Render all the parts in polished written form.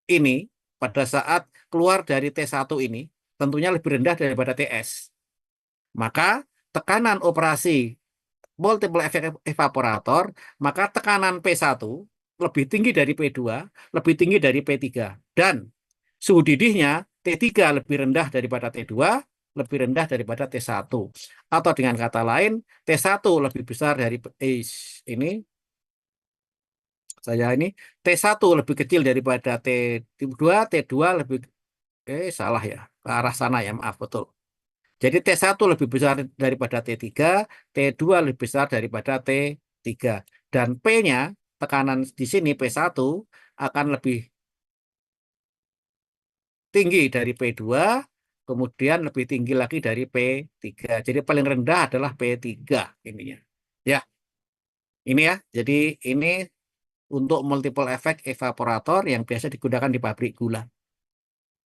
ini pada saat keluar dari T1 ini tentunya lebih rendah daripada TS. Maka tekanan operasi multiple effect evaporator, maka tekanan P1 lebih tinggi dari P2, lebih tinggi dari P3. Dan suhu didihnya T3 lebih rendah daripada T2, lebih rendah daripada T1. Atau dengan kata lain, T1 lebih besar dari ini, ini T1 lebih kecil daripada T2, T2 lebih salah ya, ke arah sana ya, maaf, betul. Jadi T1 lebih besar daripada T3, T2 lebih besar daripada T3. Dan P-nya, tekanan di sini P1 akan lebih tinggi dari P2, kemudian lebih tinggi lagi dari P3. Jadi paling rendah adalah P3 ininya. Ya, ini ya. Jadi ini untuk multiple effect evaporator yang biasa digunakan di pabrik gula.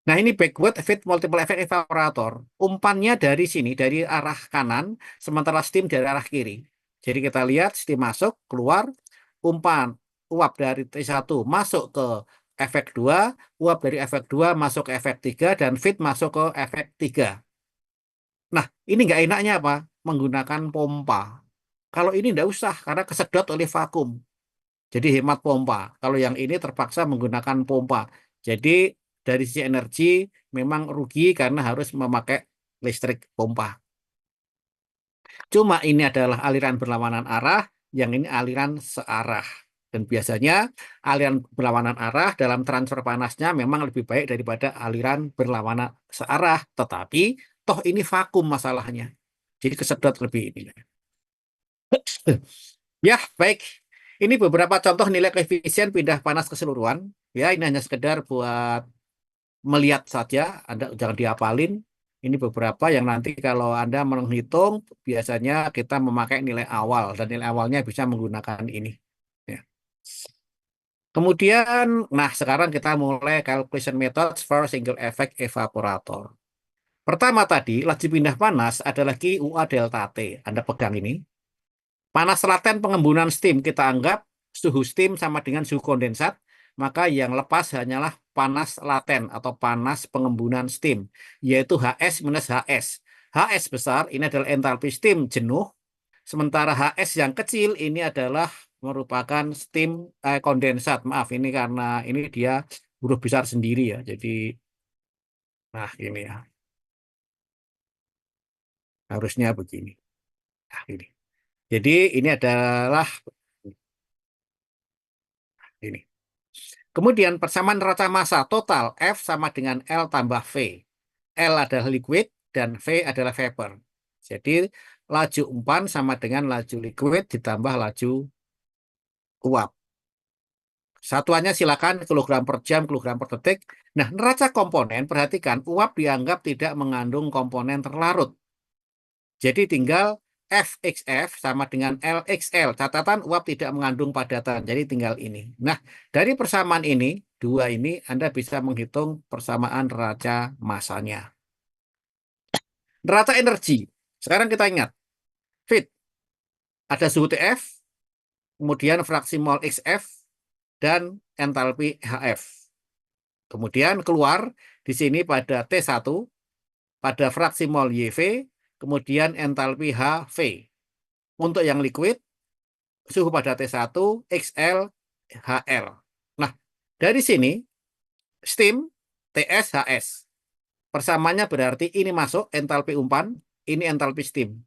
Nah, ini backward feed multiple effect evaporator. Umpannya dari sini, dari arah kanan, sementara steam dari arah kiri. Jadi kita lihat steam masuk, keluar, umpan uap dari T1 masuk ke efek 2, uap dari efek 2 masuk ke efek 3, dan feed masuk ke efek 3. Nah, ini nggak enaknya apa? Menggunakan pompa. Kalau ini nggak usah, karena kesedot oleh vakum. Jadi hemat pompa. Kalau yang ini terpaksa menggunakan pompa. Jadi dari sisi energi memang rugi karena harus memakai listrik pompa. Cuma ini adalah aliran berlawanan arah, yang ini aliran searah. Dan biasanya aliran berlawanan arah dalam transfer panasnya memang lebih baik daripada aliran berlawanan searah. Tetapi toh ini vakum masalahnya. Jadi kesedot lebih ini. Ya, baik. Ini beberapa contoh nilai koefisien pindah panas keseluruhan. Ya, ini hanya sekedar buat melihat saja. Anda jangan dihafalin. Ini beberapa yang nanti kalau Anda menghitung, biasanya kita memakai nilai awal. Dan nilai awalnya bisa menggunakan ini. Ya. Kemudian, nah sekarang kita mulai calculation methods for single effect evaporator. Pertama tadi, laju pindah panas ada lagi UA delta T. Anda pegang ini. Panas laten pengembunan steam kita anggap suhu steam sama dengan suhu kondensat, maka yang lepas hanyalah panas laten atau panas pengembunan steam, yaitu HS minus HS. HS besar ini adalah entalpi steam jenuh, sementara HS yang kecil ini adalah merupakan steam kondensat. Maaf, ini karena ini dia huruf besar sendiri ya, jadi nah ini ya, harusnya begini. Nah, ini. Jadi ini adalah ini. Kemudian persamaan neraca massa total F sama dengan L tambah V. L adalah liquid dan V adalah vapor. Jadi laju umpan sama dengan laju liquid ditambah laju uap. Satuannya silakan kilogram per jam, kilogram per detik. Nah, neraca komponen, perhatikan uap dianggap tidak mengandung komponen terlarut. Jadi tinggal FXF sama dengan LXL. Catatan uap tidak mengandung padatan. Jadi tinggal ini. Nah, dari persamaan ini, dua ini, Anda bisa menghitung persamaan neraca massanya. Neraca energi. Sekarang kita ingat. Fit. Ada suhu TF, kemudian fraksi mol XF, dan entalpi HF. Kemudian keluar di sini pada T1, pada fraksi mol YV, kemudian entalpi HV. Untuk yang liquid, suhu pada T1, XL, HL. Nah, dari sini, steam, TS, HS. Persamanya berarti ini masuk, entalpi umpan, ini entalpi steam.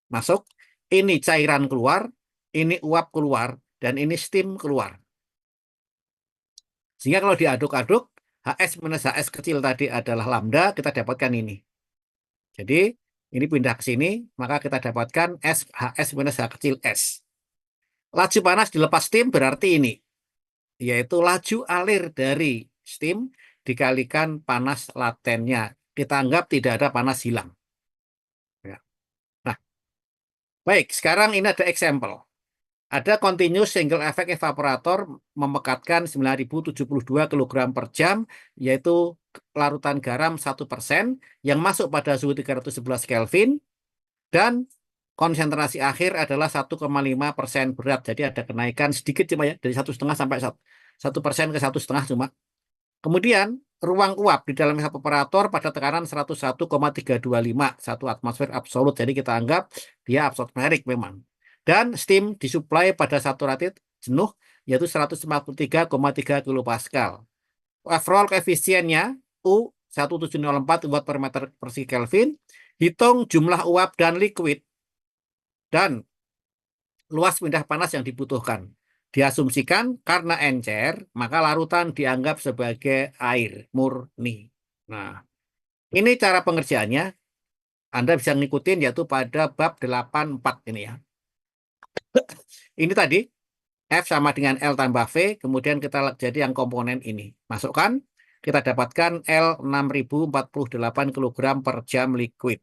Masuk, ini cairan keluar, ini uap keluar, dan ini steam keluar. Sehingga kalau diaduk-aduk, HS minus HS kecil tadi adalah lambda, kita dapatkan ini. Jadi, ini pindah ke sini, maka kita dapatkan HS minus H kecil S. Laju panas dilepas steam berarti ini, yaitu laju alir dari steam dikalikan panas latennya. Kita anggap tidak ada panas hilang. Ya. Nah, baik, sekarang ini ada example. Ada continuous single effect evaporator memekatkan 9.072 kg per jam, yaitu larutan garam 1% yang masuk pada suhu 311 Kelvin, dan konsentrasi akhir adalah 1,5% berat. Jadi ada kenaikan sedikit cuma ya, dari 1,5 sampai 1% ke 1,5 cuma. Kemudian ruang uap di dalam evaporator pada tekanan 101,325 1 atmosfer absolut. Jadi kita anggap dia atmosferik memang. Dan steam disuplai pada saturated jenuh yaitu 153,3 kilopascal. Overall koefisiennya U 1704 watt per meter persegi Kelvin. Hitung jumlah uap dan liquid dan luas pindah panas yang dibutuhkan. Diasumsikan karena encer, maka larutan dianggap sebagai air murni. Nah, ini cara pengerjaannya. Anda bisa ngikutin yaitu pada bab 84 ini ya. Ini tadi F sama dengan L tambah V, kemudian kita jadi yang komponen ini. Masukkan, kita dapatkan L 6048 kg per jam liquid.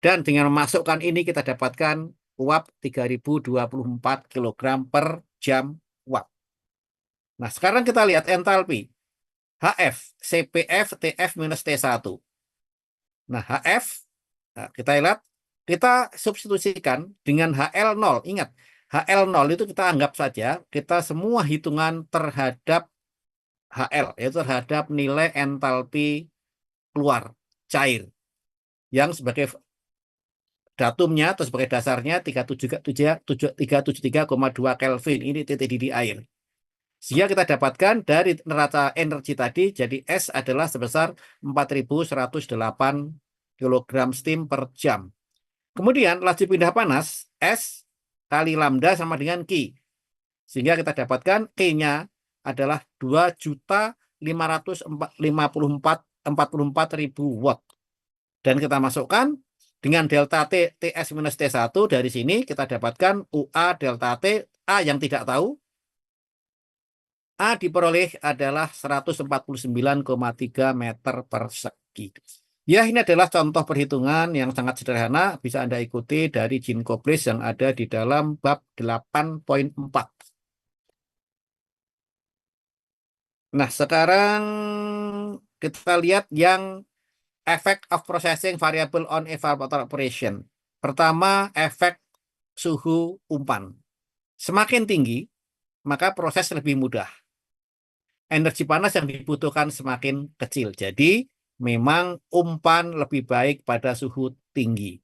Dan dengan memasukkan ini kita dapatkan uap 3024 kg per jam uap. Nah, sekarang kita lihat entalpi. HF, CPF, TF minus T1. Nah, HF, nah, kita lihat, kita substitusikan dengan HL0. Ingat, HL0 itu kita anggap saja, kita semua hitungan terhadap HL, yaitu terhadap nilai entalpi keluar, cair. Yang sebagai datumnya atau sebagai dasarnya 373,2 Kelvin. Ini titik didih air. Sehingga kita dapatkan dari neraca energi tadi, jadi S adalah sebesar 4108 kg steam per jam. Kemudian laju pindah panas, S kali lambda sama dengan Q. Sehingga kita dapatkan Q-nya adalah 2.554.044.000 watt. Dan kita masukkan dengan delta T, TS minus T1 dari sini kita dapatkan UA delta T, A yang tidak tahu, A diperoleh adalah 149,3 meter persegi. Ya, ini adalah contoh perhitungan yang sangat sederhana, bisa Anda ikuti dari Jean Koblis yang ada di dalam bab 8.4. Nah, sekarang kita lihat yang effect of processing variable on evaporator operation. Pertama, efek suhu umpan. Semakin tinggi, maka proses lebih mudah. Energi panas yang dibutuhkan semakin kecil. Jadi, memang umpan lebih baik pada suhu tinggi.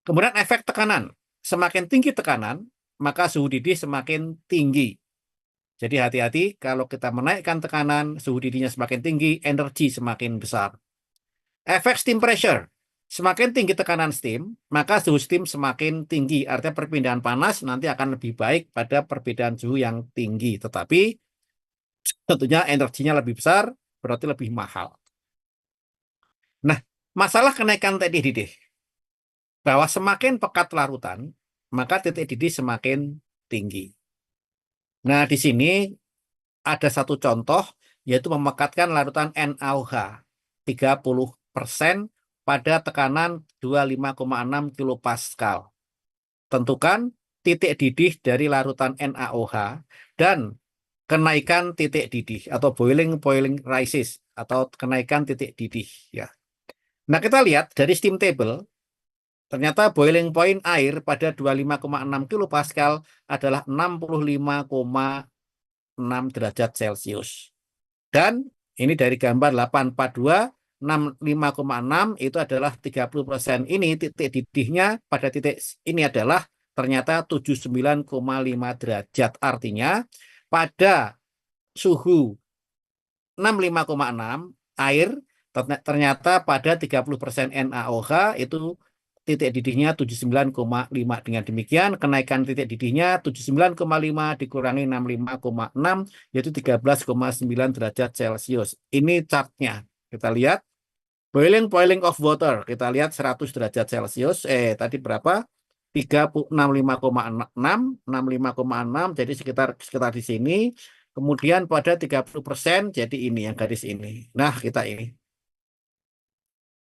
Kemudian efek tekanan. Semakin tinggi tekanan, maka suhu didih semakin tinggi. Jadi hati-hati kalau kita menaikkan tekanan, suhu didihnya semakin tinggi, energi semakin besar. Efek steam pressure. Semakin tinggi tekanan steam, maka suhu steam semakin tinggi. Artinya perpindahan panas nanti akan lebih baik pada perbedaan suhu yang tinggi. Tetapi tentunya energinya lebih besar, berarti lebih mahal. Nah, masalah kenaikan titik didih. Bahwa semakin pekat larutan, maka titik didih semakin tinggi. Nah, di sini ada satu contoh, yaitu memekatkan larutan NaOH 30% pada tekanan 25,6 kilopascal. Tentukan titik didih dari larutan NaOH dan kenaikan titik didih atau boiling rises atau kenaikan titik didih ya. Nah, kita lihat dari steam table ternyata boiling point air pada 25,6 kilopascal adalah 65,6 derajat Celcius. Dan ini dari gambar 842 65,6 itu adalah 30%. Ini titik didihnya pada titik ini adalah ternyata 79,5 derajat. Artinya pada suhu 65,6 air ternyata pada 30% NaOH itu titik didihnya 79,5. Dengan demikian kenaikan titik didihnya 79,5 dikurangi 65,6 yaitu 13,9 derajat Celcius. Ini chartnya. Kita lihat boiling of water. Kita lihat 100 derajat Celcius. Tadi berapa? 65,6 jadi sekitar di sini. Kemudian pada 30% jadi ini yang garis ini. Nah, kita ini.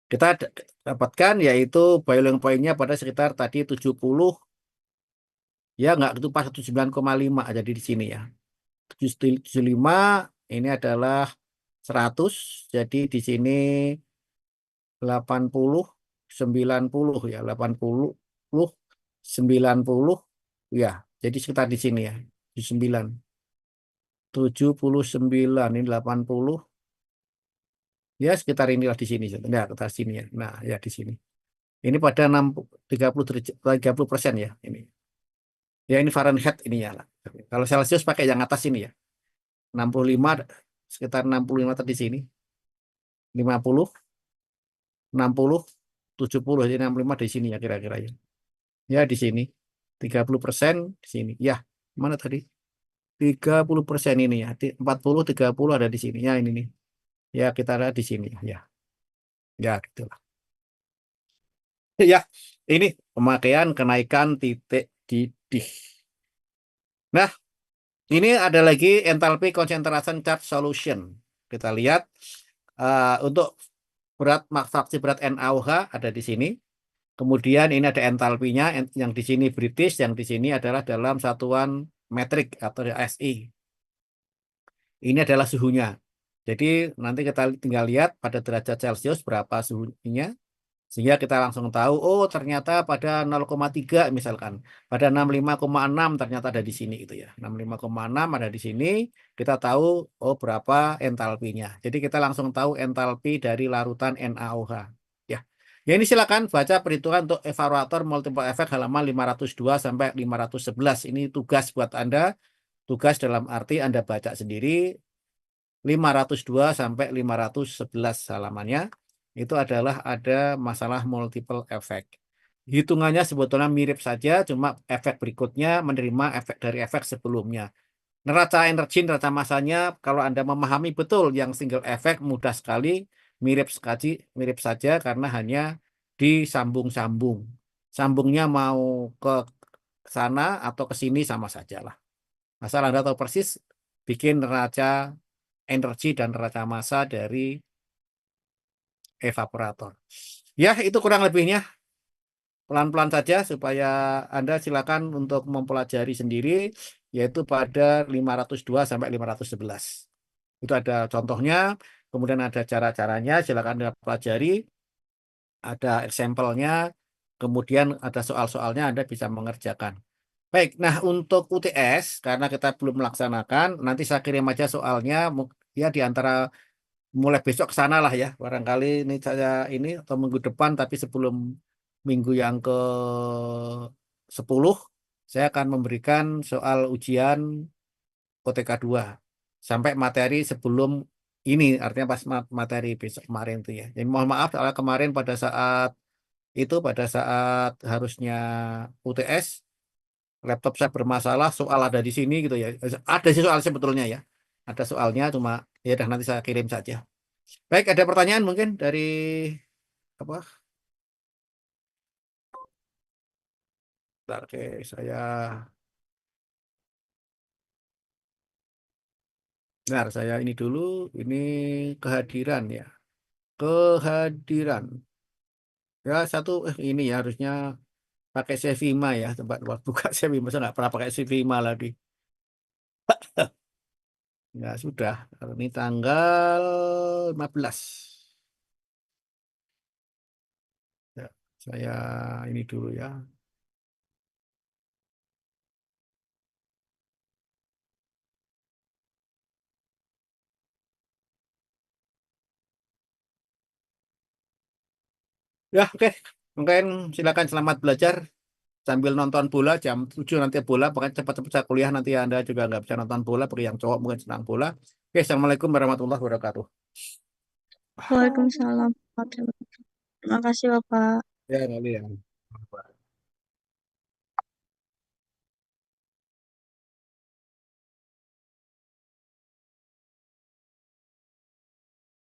Kita dapatkan yaitu boiling point-nya pada sekitar tadi 70, ya nggak itu pas 79,5 jadi di sini ya. 75 ini adalah 100, jadi di sini 80, 90 ya, 80, 90 ya. Jadi sekitar di sini ya, 79. 79 ini 80. Ya, sekitar inilah di sini. Nah, kita sini ya. Nah, ya di sini. Ini pada 30 derajat, 30% ya ini. Ya ini Fahrenheit ini ya lah. Kalau Celcius pakai yang atas ini ya. 65 sekitar 65 tadi sini. 50, 60, 70 jadi 65 di sini ya kira-kira ya. Ya di sini. 30% di sini. Ya, mana tadi? 30% ini ya. 40, 30 ada di sini. Ya ini nih. Ya kita ada di sini ya. Ya, ya gitulah. Ya, ini pemakaian kenaikan titik didih. Nah, ini ada lagi enthalpy concentration charge solution. Kita lihat untuk berat fraksi berat NaOH ada di sini. Kemudian ini ada entalpinya yang di sini British, yang di sini adalah dalam satuan metrik atau SI. Ini adalah suhunya. Jadi nanti kita tinggal lihat pada derajat Celcius berapa suhunya. Sehingga kita langsung tahu, oh ternyata pada 0,3 misalkan. Pada 65,6 ternyata ada di sini itu ya. 65,6 ada di sini, kita tahu oh berapa entalpinya. Jadi kita langsung tahu entalpi dari larutan NaOH. Ya. Ya ini silakan baca perhitungan untuk evaporator multiple effect halaman 502 sampai 511. Ini tugas buat Anda. Tugas dalam arti Anda baca sendiri 502 sampai 511 halamannya itu adalah ada masalah multiple effect. Hitungannya sebetulnya mirip saja, cuma efek berikutnya menerima efek dari efek sebelumnya. Neraca energi, neraca masanya, kalau Anda memahami betul yang single effect mudah sekali, mirip saja karena hanya disambung-sambung. Sambungnya mau ke sana atau ke sini sama saja lah. Asal Anda tahu persis bikin neraca energi dan neraca massa dari evaporator. Ya, itu kurang lebihnya. Pelan-pelan saja supaya Anda silakan untuk mempelajari sendiri, yaitu pada 502 sampai 511. Itu ada contohnya, kemudian ada cara-caranya, silakan Anda pelajari, ada sampelnya, kemudian ada soal-soalnya Anda bisa mengerjakan. Baik, nah untuk UTS, karena kita belum melaksanakan, nanti saya kirim aja soalnya, ya di antara mulai besok ke sana lah ya. Barangkali ini saya ini atau minggu depan tapi sebelum minggu yang ke-10 saya akan memberikan soal ujian OTK 2 sampai materi sebelum ini artinya pas materi besok kemarin tuh ya. Jadi mohon maaf soalnya kemarin pada saat harusnya UTS laptop saya bermasalah soal ada di sini gitu ya. Ada sih soal sebetulnya ya. Ada soalnya cuma ya udah nanti saya kirim saja. Baik, ada pertanyaan mungkin dari apa? Bentar, oke, saya benar saya ini dulu, ini kehadiran ya. Kehadiran. Ya satu ini ya harusnya pakai Sevima ya, tempat buat buka Sevima. Saya nggak pernah pakai Sevima lagi. Ya sudah, ini tanggal 15. Ya, saya ini dulu ya. Ya, oke. Mungkin silakan selamat belajar sambil nonton bola jam 7 nanti bola. Pokoknya cepat-cepat saya kuliah nanti Anda juga nggak bisa nonton bola. Bagi yang cowok mungkin senang bola. Oke, Assalamualaikum warahmatullahi wabarakatuh. Waalaikumsalam. Terima kasih, Bapak. Ya, kali ya.